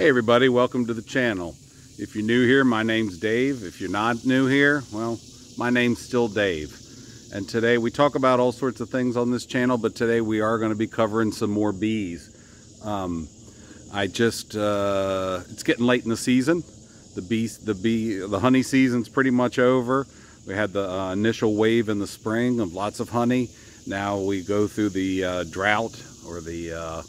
Hey everybody, welcome to the channel. If you're new here, my name's Dave. If you're not new here, well, my name's still Dave. And today we talk about all sorts of things on this channel, but today we are going to be covering some more bees. It's getting late in the season. The honey season's pretty much over. We had the initial wave in the spring of lots of honey. Now we go through the drought, or the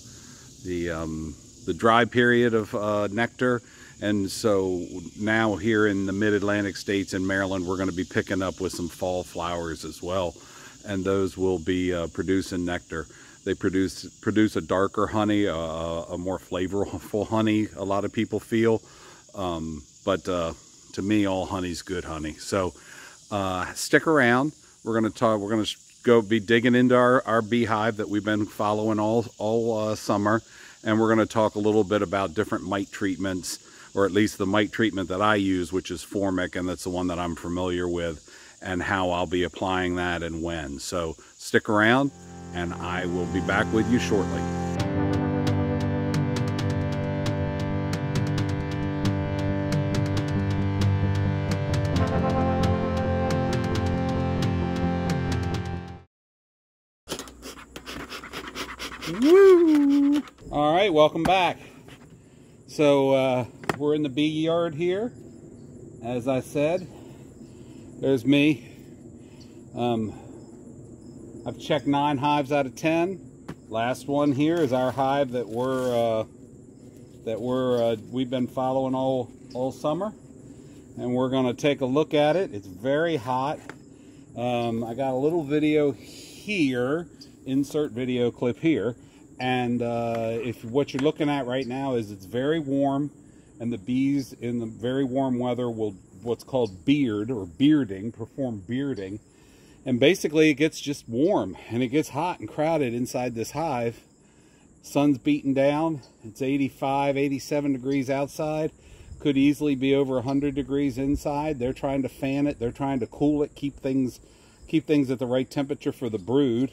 dry period of nectar. And so now here in the mid-Atlantic states in Maryland, we're going to be picking up with some fall flowers as well, and those will be producing nectar. They produce a darker honey, a more flavorful honey, a lot of people feel, but to me, all honey's good honey. So stick around. We're going to be digging into our beehive that we've been following all summer. And we're going to talk a little bit about different mite treatments, or at least the mite treatment that I use, which is formic, and that's the one that I'm familiar with, and how I'll be applying that and when. So stick around, and I will be back with you shortly. Woo! All right, welcome back. So we're in the bee yard here. As I said, there's me. I've checked 9 hives out of 10. Last one here is our hive that we've been following all summer, and we're going to take a look at it. It's very hot. I got a little video here. Insert video clip here, and if what you're looking at right now is it's very warm, and the bees in the very warm weather will what's called perform bearding, and basically it gets just warm and it gets hot and crowded inside this hive. Sun's beating down. It's 85, 87 degrees outside. Could easily be over 100 degrees inside. They're trying to fan it. They're trying to cool it, keep things at the right temperature for the brood.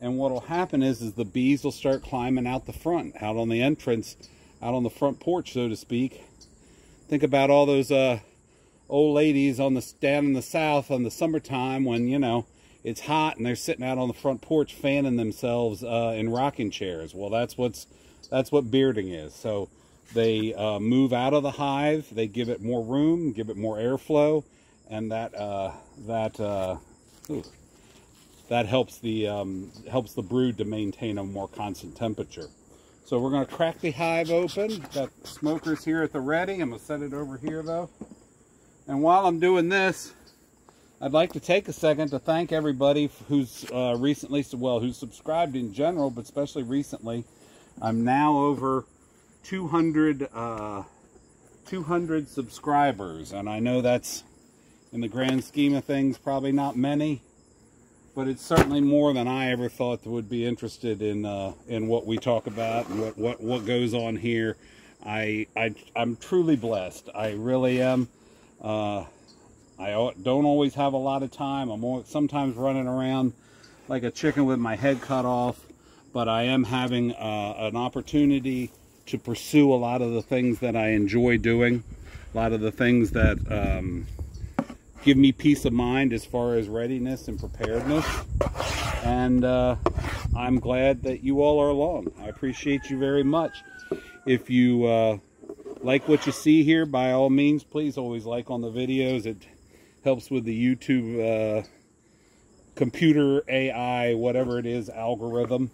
And what will happen is the bees will start climbing out the front, out on the entrance, out on the front porch, so to speak. Think about all those old ladies down in the south in the summertime when, you know, it's hot and they're sitting out on the front porch fanning themselves in rocking chairs. Well, that's what bearding is. So they move out of the hive, they give it more room, give it more airflow, and that helps the brood to maintain a more constant temperature. So we're going to crack the hive open. Got smokers here at the ready. I'm going to set it over here though. And while I'm doing this, I'd like to take a second to thank everybody who's who's subscribed in general, but especially recently. I'm now over 200 subscribers, and I know that's, in the grand scheme of things, probably not many. But it's certainly more than I ever thought would be interested in what we talk about and what goes on here. I'm truly blessed. I really am. I don't always have a lot of time. I'm sometimes running around like a chicken with my head cut off. But I am having an opportunity to pursue a lot of the things that I enjoy doing. A lot of the things that give me peace of mind as far as readiness and preparedness, and I'm glad that you all are along. I appreciate you very much. If you like what you see here, by all means, please always like on the videos. It helps with the YouTube computer AI, whatever it is, algorithm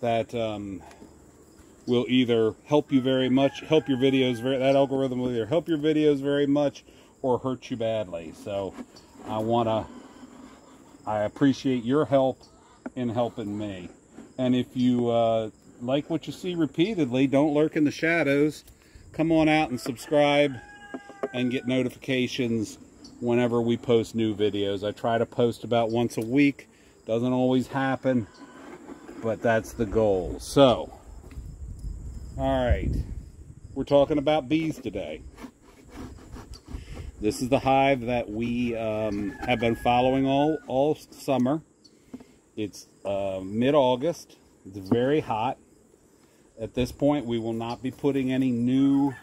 that will either help you very much, that algorithm will either help your videos very much or hurt you badly. So I appreciate your help in helping me. And if you like what you see repeatedly, don't lurk in the shadows. Come on out and subscribe and get notifications whenever we post new videos. I try to post about once a week. Doesn't always happen, but that's the goal. So, all right, we're talking about bees today. This is the hive that we have been following all summer. It's mid-August. It's very hot. At this point, we will not be putting any new...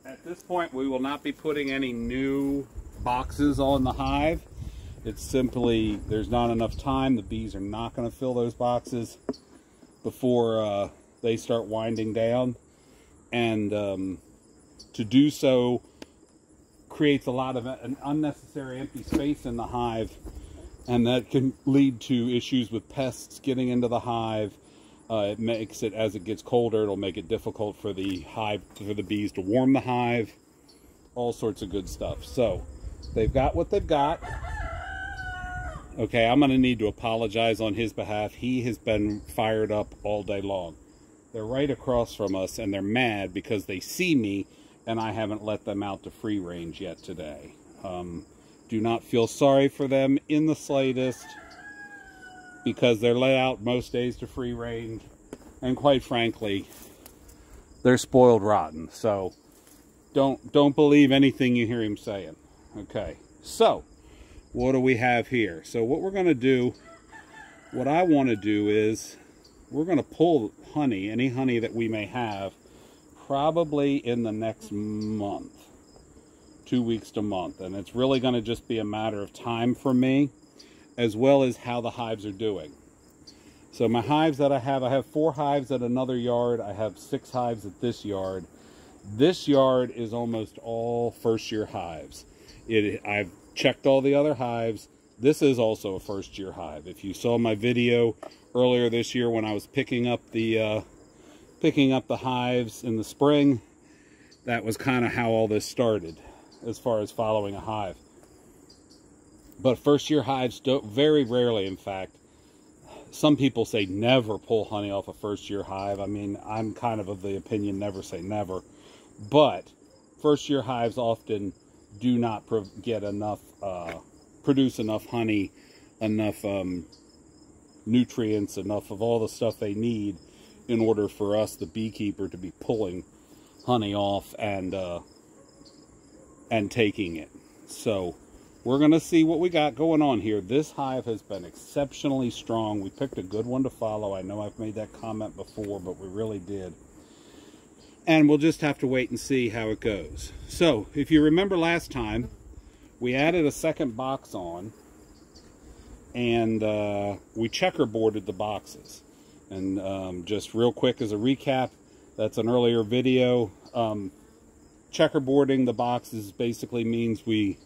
At this point, we will not be putting any new boxes on the hive. It's simply, there's not enough time. The bees are not going to fill those boxes before they start winding down. And to do so creates a lot of an unnecessary empty space in the hive. And that can lead to issues with pests getting into the hive. It makes it, as it gets colder, it'll make it difficult for the hive, for the bees to warm the hive. All sorts of good stuff. So, they've got what they've got. Okay, I'm going to need to apologize on his behalf. He has been fired up all day long. They're right across from us, and they're mad because they see me, and I haven't let them out to free range yet today. Do not feel sorry for them in the slightest, because they're let out most days to free range, and quite frankly, they're spoiled rotten. So don't believe anything you hear him saying. Okay, so what do we have here? So what we're going to do, what I want to do is we're going to pull honey, any honey that we may have, probably in the next month, 2 weeks to a month, and it's really going to just be a matter of time for me, as well as how the hives are doing. So my hives that I have 4 hives at another yard. I have 6 hives at this yard. This yard is almost all first-year hives. I've checked all the other hives. This is also a first-year hive. If you saw my video earlier this year when I was picking up the hives in the spring, that was kind of how all this started, as far as following a hive. But first-year hives don't, very rarely, in fact, some people say never pull honey off a first-year hive. I mean, I'm kind of the opinion never say never. But first-year hives often do not get enough, produce enough honey, enough nutrients, enough of all the stuff they need in order for us, the beekeeper, to be pulling honey off and taking it. So we're going to see what we got going on here. This hive has been exceptionally strong. We picked a good one to follow. I know I've made that comment before, but we really did. And we'll just have to wait and see how it goes. So, if you remember last time, we added a second box on, and we checkerboarded the boxes. And just real quick as a recap, that's an earlier video. Checkerboarding the boxes basically means we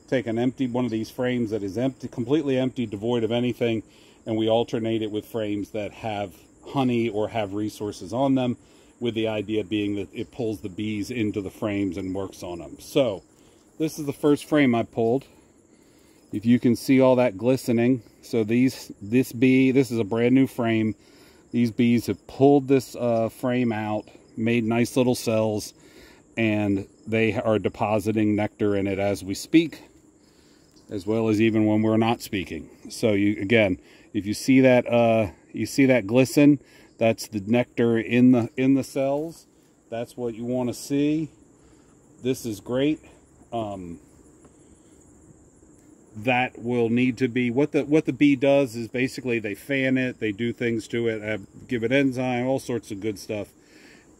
take one of these frames that is empty, completely empty, devoid of anything, and we alternate it with frames that have honey or have resources on them, with the idea being that it pulls the bees into the frames and works on them. So this is the first frame I pulled. If you can see all that glistening, so this is a brand new frame. These bees have pulled this frame out, made nice little cells, and they are depositing nectar in it as we speak, as well as even when we're not speaking. So again, if you see that glisten, that's the nectar in the cells. That's what you want to see. This is great. That will need to be what the bee does is basically they fan it, they do things to it, give it enzyme, all sorts of good stuff.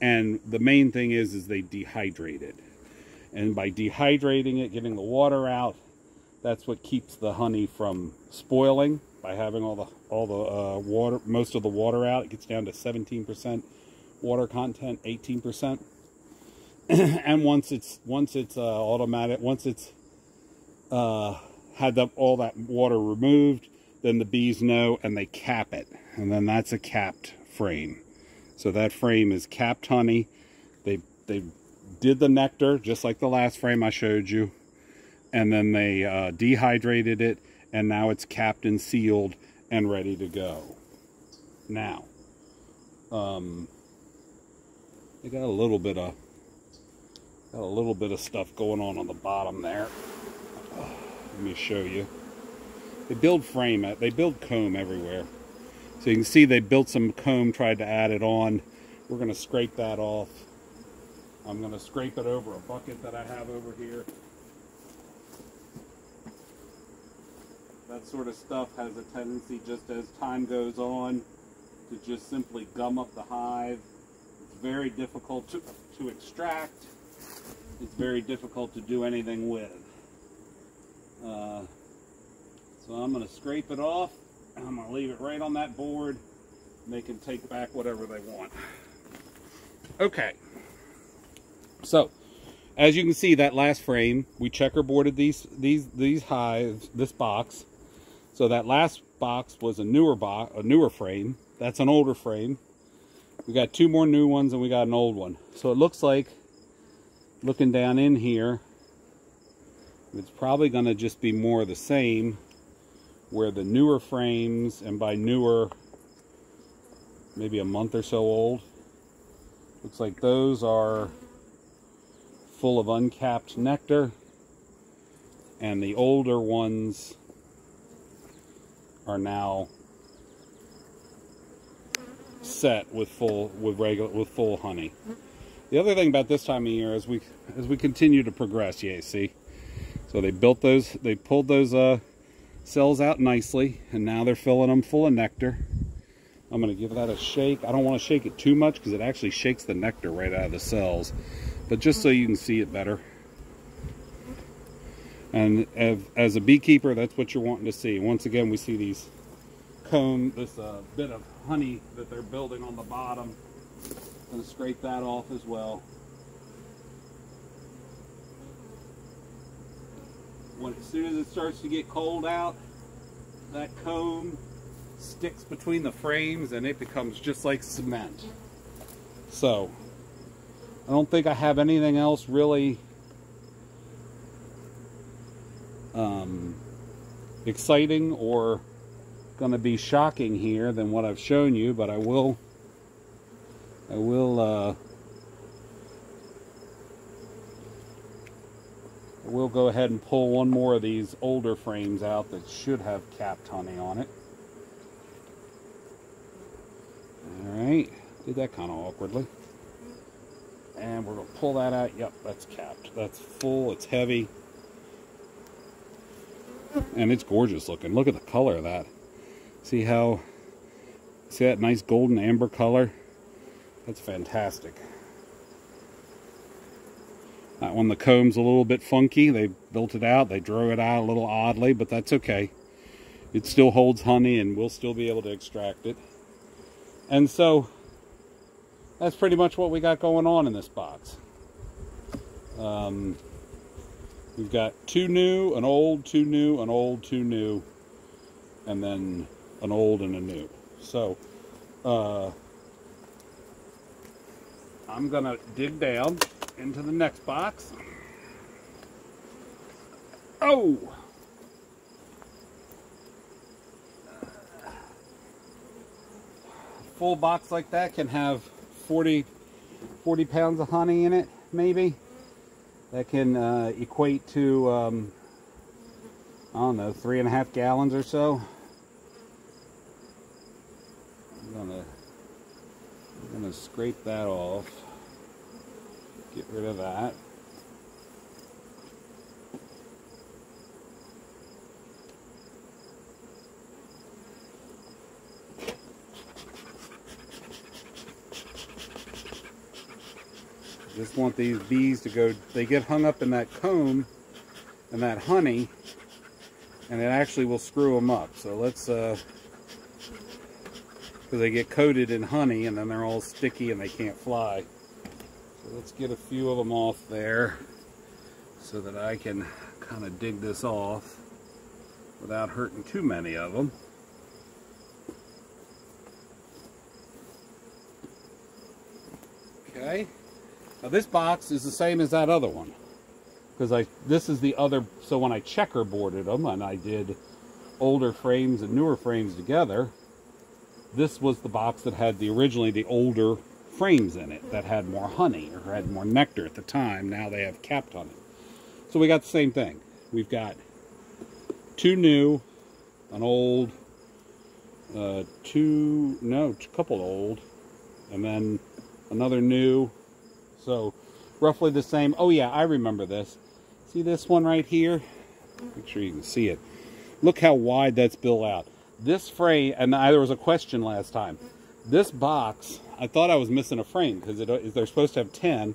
And the main thing is they dehydrate it. And by dehydrating it, getting the water out, that's what keeps the honey from spoiling. By having all the water, most of the water out, it gets down to 17% water content, 18%. And once it's automatic, once it's had all that water removed, then the bees know and they cap it, and then that's a capped frame. So that frame is capped honey. They did the nectar just like the last frame I showed you, and then they dehydrated it, and now it's capped and sealed and ready to go. Now, they got a little bit of stuff going on the bottom there. Let me show you. They build comb everywhere. So you can see they built some comb, tried to add it on. We're going to scrape that off. I'm going to scrape it over a bucket that I have over here. That sort of stuff has a tendency, just as time goes on, to just simply gum up the hive. It's very difficult to extract. It's very difficult to do anything with. So I'm going to scrape it off, and I'm going to leave it right on that board. They can take back whatever they want. Okay. So, as you can see, that last frame, we checkerboarded these hives, this box. So that last box was a newer frame. That's an older frame. We got 2 more new ones, and we got an old one. So it looks like, looking down in here, it's probably going to just be more of the same, where the newer frames, and by newer, maybe a month or so old, looks like those are full of uncapped nectar, and the older ones are now set with full honey. The other thing about this time of year, as we continue to progress, yeah, see, so they pulled those cells out nicely, and now they're filling them full of nectar. I'm going to give that a shake. I don't want to shake it too much because it actually shakes the nectar right out of the cells, but just so you can see it better. And as a beekeeper, that's what you're wanting to see. Once again, we see these this bit of honey that they're building on the bottom. I'm going to scrape that off as well. As soon as it starts to get cold out, that comb sticks between the frames and it becomes just like cement. So, I don't think I have anything else really exciting or going to be shocking here than what I've shown you, but I will go ahead and pull one more of these older frames out that should have capped honey on it. Alright, did that kind of awkwardly. And we're going to pull that out. Yep, that's capped. That's full, it's heavy. And it's gorgeous looking. Look at the color of that. See that nice golden amber color? That's fantastic. That one, the comb's a little bit funky. They built it out. They drew it out a little oddly, but that's okay. It still holds honey and we'll still be able to extract it. And so, that's pretty much what we got going on in this box. We've got 2 new, an old, 2 new, an old, 2 new, and then an old and a new. So, I'm going to dig down into the next box. Oh! A full box like that can have 40 pounds of honey in it, maybe. That can equate to, I don't know, 3.5 gallons or so. I'm gonna scrape that off. Get rid of that. Just want these bees to go, they get hung up in that comb and that honey, and it actually will screw them up. So let's, because they get coated in honey and then they're all sticky and they can't fly. So let's get a few of them off there so that I can kind of dig this off without hurting too many of them. Okay. Now this box is the same as that other one, because this is the other, so when I checkerboarded them and I did older frames and newer frames together, this was the box that had originally the older frames in it that had more honey or had more nectar at the time. Now they have capped honey. So we got the same thing. We've got 2 new, an old, a couple old, and then another new. So, roughly the same. Oh yeah, I remember this. See this one right here? Make sure you can see it. Look how wide that's built out. This frame, and there was a question last time. This box, I thought I was missing a frame because they're supposed to have 10.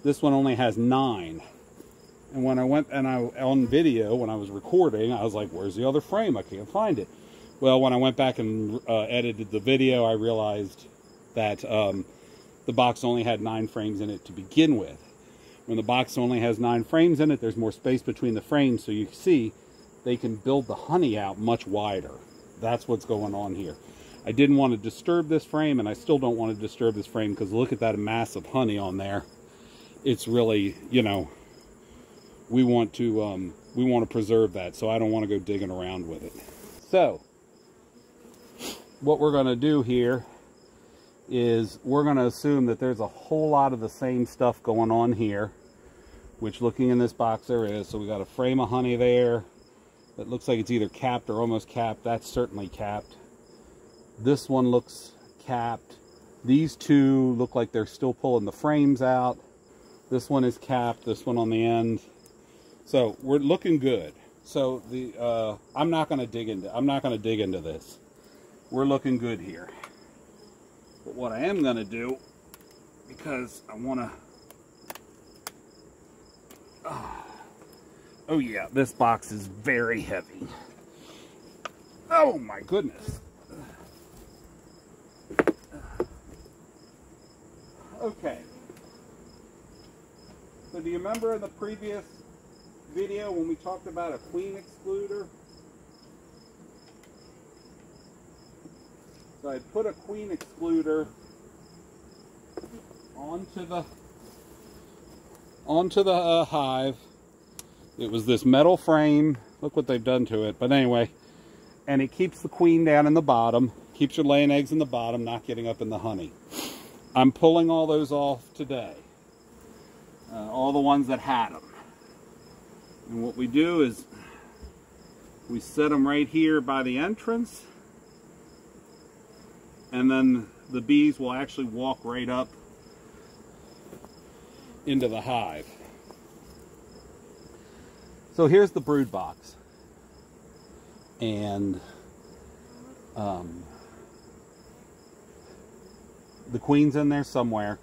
This one only has 9. And when I went and on video, when I was recording, I was like, where's the other frame? I can't find it. Well, when I went back and edited the video, I realized that the box only had 9 frames in it to begin with. When the box only has 9 frames in it, there's more space between the frames, so you can see they can build the honey out much wider. That's what's going on here. I didn't want to disturb this frame, and I still don't want to disturb this frame because look at that mass of honey on there. It's really, you know, we want to preserve that, so I don't want to go digging around with it. So what we're going to do here is we're going to assume that there's a whole lot of the same stuff going on here, which looking in this box there is. So we got a frame of honey there that looks like it's either capped or almost capped. That's certainly capped. This one looks capped. These two look like they're still pulling the frames out. This one is capped, this one on the end. So we're looking good. So the I'm not going to dig into this. We're looking good here. But what I am going to do, because I want to... oh yeah, this box is very heavy. Oh my goodness. Okay. So do you remember in the previous video when we talked about a queen excluder? So I put a queen excluder onto the hive. It was this metal frame. Look what they've done to it. But anyway, and it keeps the queen down in the bottom, keeps her laying eggs in the bottom, not getting up in the honey. I'm pulling all those off today. All the ones that had them. And what we do is we set them right here by the entrance, and then the bees will actually walk right up into the hive. So here's the brood box, and the queen's in there somewhere.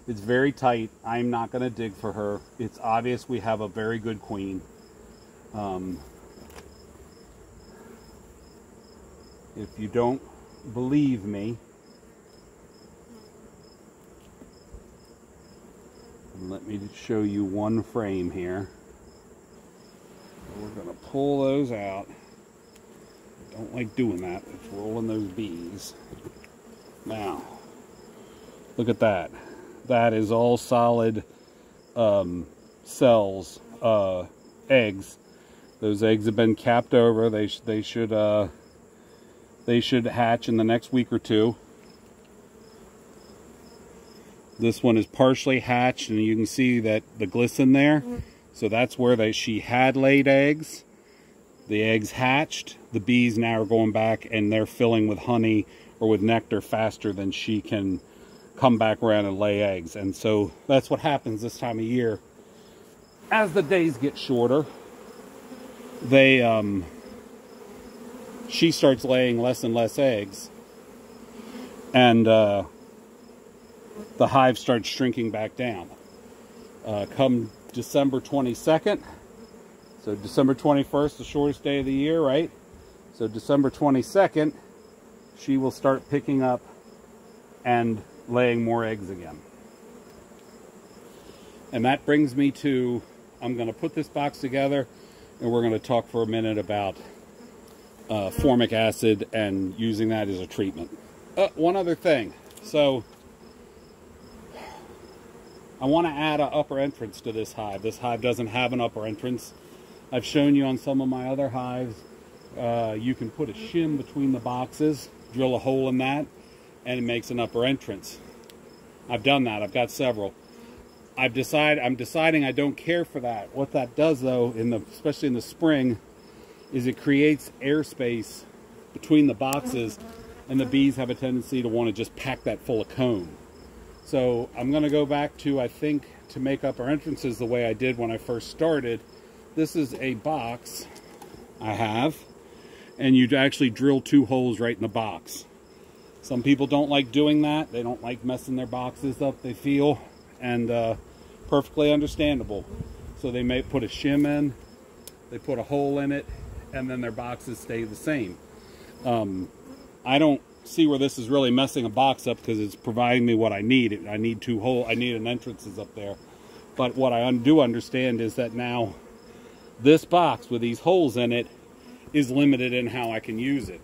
It's very tight. I'm not going to dig for her. It's obvious we have a very good queen. If you don't believe me, let me show you one frame here. We're going to pull those out. I don't like doing that. It's rolling those bees. Now, look at that. That is all solid cells, eggs. Those eggs have been capped over. They should hatch in the next week or two. This one is partially hatched, and you can see that the glisten there. So that's where she had laid eggs. The eggs hatched. The bees now are going back, and they're filling with honey or with nectar faster than she can come back around and lay eggs. And so that's what happens this time of year. As the days get shorter, she starts laying less and less eggs, and the hive starts shrinking back down. Come December 22nd, so December 21st, the shortest day of the year, right? So December 22nd, she will start picking up and laying more eggs again. And that brings me to, I'm going to put this box together, and we're going to talk for a minute about formic acid and using that as a treatment. One other thing. So I want to add an upper entrance to this hive. This hive doesn't have an upper entrance. I've shown you on some of my other hives. You can put a shim between the boxes, drill a hole in that, and it makes an upper entrance. I've done that. I've got several. I'm deciding I don't care for that. What that does, though, especially in the spring, is it creates airspace between the boxes, and the bees have a tendency to want to just pack that full of comb. So I'm going to go back to, I think, to make upper entrances the way I did when I first started. This is a box I have, and you'd actually drill 2 holes right in the box. Some people don't like doing that. They don't like messing their boxes up, they feel, and perfectly understandable. So they may put a shim in, they put a hole in it, and then their boxes stay the same. I don't see where this is really messing a box up because it's providing me what I need. I need I need an entrances up there. But what I do understand is that now this box with these holes in it is limited in how I can use it.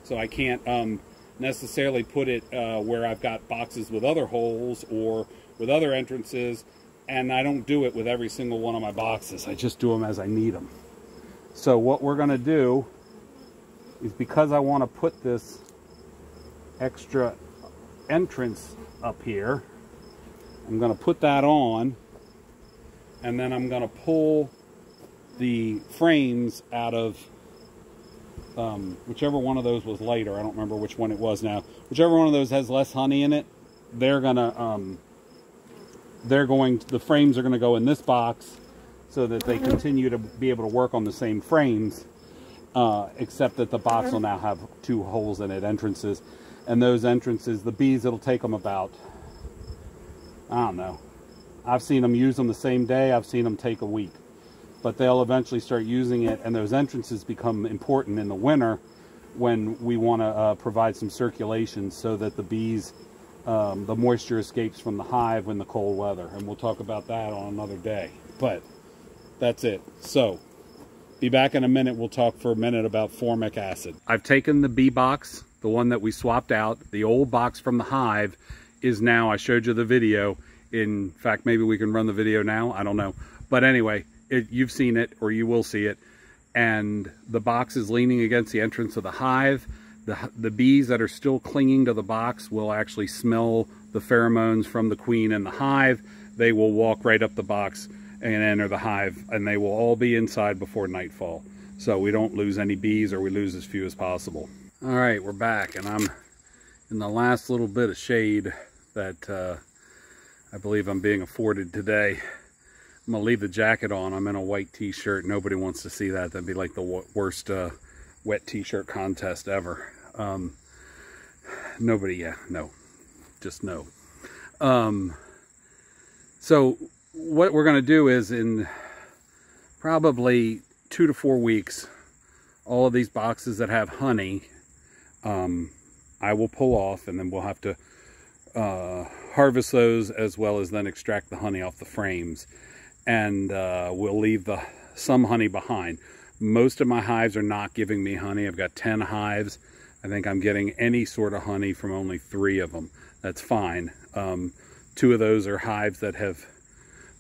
So I can't necessarily put it where I've got boxes with other holes or with other entrances, and I don't do it with every single one of my boxes. I just do them as I need them. So what we're going to do is, because I want to put this extra entrance up here, I'm going to put that on, and then I'm going to pull the frames out of whichever one of those was lighter. I don't remember which one it was now. Whichever one of those has less honey in it, the frames are going to go in this box so that they continue to be able to work on the same frames, except that the box will now have 2 holes in it, entrances. And those entrances, the bees, it'll take them about, I don't know. I've seen them use them the same day. I've seen them take a week. But they'll eventually start using it, and those entrances become important in the winter when we want to provide some circulation so that the bees, the moisture escapes from the hive in the cold weather. And we'll talk about that on another day. But that's it. So, be back in a minute. We'll talk for a minute about formic acid. I've taken the bee box, the one that we swapped out. The old box from the hive is now, I showed you the video. In fact, maybe we can run the video now. I don't know. But anyway, you've seen it, or you will see it, and the box is leaning against the entrance of the hive. The bees that are still clinging to the box will actually smell the pheromones from the queen in the hive. They will walk right up the box and enter the hive, and they will all be inside before nightfall, so we don't lose any bees, or we lose as few as possible. All right, we're back, and I'm in the last little bit of shade that I believe I'm being afforded today. I'm going to leave the jacket on. I'm in a white t-shirt. Nobody wants to see that. That'd be like the worst wet t-shirt contest ever. Nobody, yeah, no. Just no. So what we're going to do is, in probably 2 to 4 weeks, all of these boxes that have honey, I will pull off, and then we'll have to harvest those, as well as then extract the honey off the frames. And we'll leave some honey behind. Most of my hives are not giving me honey. I've got 10 hives. I think I'm getting any sort of honey from only 3 of them. That's fine. 2 of those are hives that have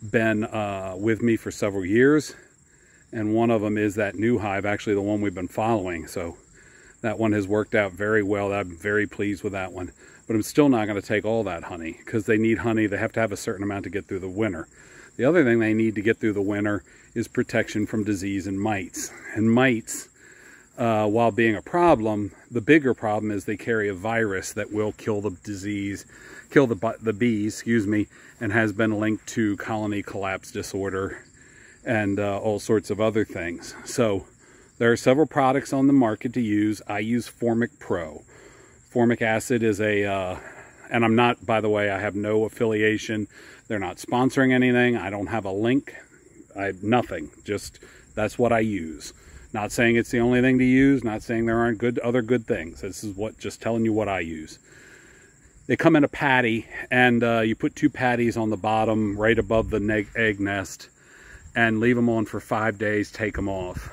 been with me for several years, and one of them is that new hive, actually the one we've been following. So that one has worked out very well. I'm very pleased with that one. But I'm still not going to take all that honey, because they need honey. They have to have a certain amount to get through the winter. The other thing they need to get through the winter is protection from disease and mites. And mites, while being a problem, the bigger problem is they carry a virus that will kill the disease, kill the bees, excuse me, and has been linked to colony collapse disorder and all sorts of other things. So there are several products on the market to use. I use Formic Pro. Formic acid is a, and I'm not, by the way, I have no affiliation. They're not sponsoring anything. I don't have a link. Nothing. Just, that's what I use. Not saying it's the only thing to use. Not saying there aren't other good things. This is just telling you what I use. They come in a patty, and you put 2 patties on the bottom right above the egg nest, and leave them on for 5 days. Take them off.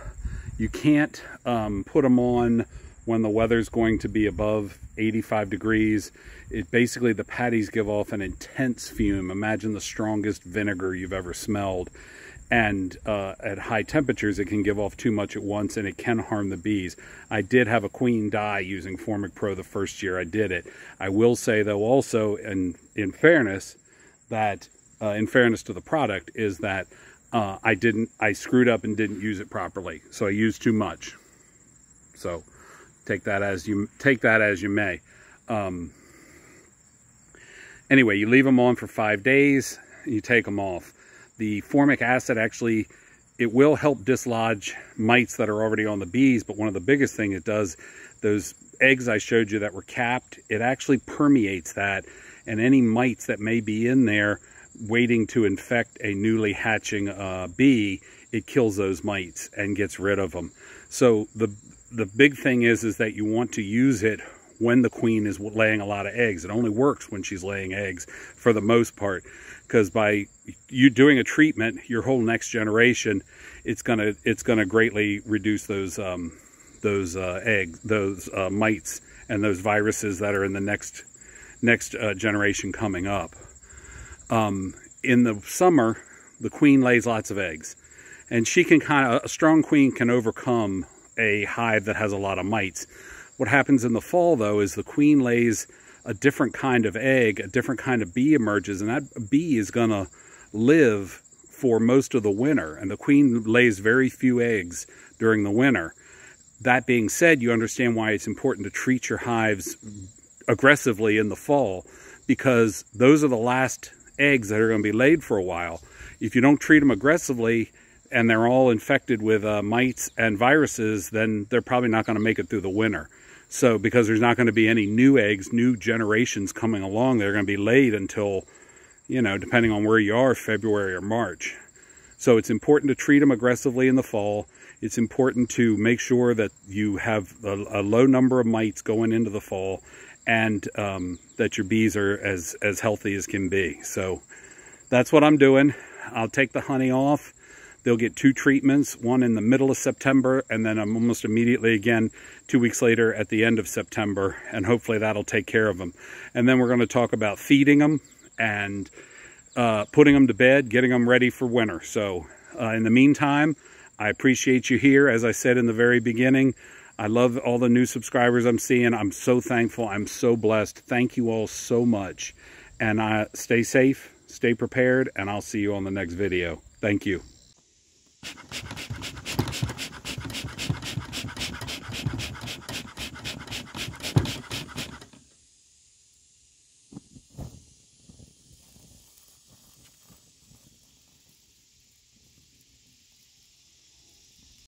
You can't put them on when the weather's going to be above 85 degrees. Basically, the patties give off an intense fume. Imagine the strongest vinegar you've ever smelled. And at high temperatures, it can give off too much at once, and it can harm the bees. I did have a queen die using Formic Pro the first year I did it. I will say, though, also, and in fairness, that in fairness to the product, is that I screwed up and didn't use it properly. So I used too much. So take that as you may. Anyway, you leave them on for 5 days, you take them off. The formic acid actually it will help dislodge mites that are already on the bees, but one of the biggest things it does, those eggs I showed you that were capped, it actually permeates that, and any mites that may be in there waiting to infect a newly hatching bee, it kills those mites and gets rid of them. So the big thing is that you want to use it when the queen is laying a lot of eggs. It only works when she's laying eggs for the most part, because by you doing a treatment, your whole next generation, it's gonna greatly reduce those mites and those viruses that are in the next generation coming up. In the summer, the queen lays lots of eggs, and she can a strong queen can overcome a hive that has a lot of mites. What happens in the fall, though, is the queen lays a different kind of egg, a different kind of bee emerges, and that bee is going to live for most of the winter, and the queen lays very few eggs during the winter. That being said, you understand why it's important to treat your hives aggressively in the fall, because those are the last eggs that are going to be laid for a while. If you don't treat them aggressively and they're all infected with mites and viruses, then they're probably not going to make it through the winter. So because there's not going to be any new eggs, new generations coming along, they're going to be laid until, you know, depending on where you are, February or March. So it's important to treat them aggressively in the fall. It's important to make sure that you have a low number of mites going into the fall, and that your bees are as healthy as can be. So that's what I'm doing. I'll take the honey off. They'll get 2 treatments, one in the middle of September, and then almost immediately again 2 weeks later at the end of September, and hopefully that'll take care of them. And then we're going to talk about feeding them and putting them to bed, getting them ready for winter. So in the meantime, I appreciate you here. As I said in the very beginning, I love all the new subscribers I'm seeing. I'm so thankful. I'm so blessed. Thank you all so much. And stay safe, stay prepared, and I'll see you on the next video. Thank you.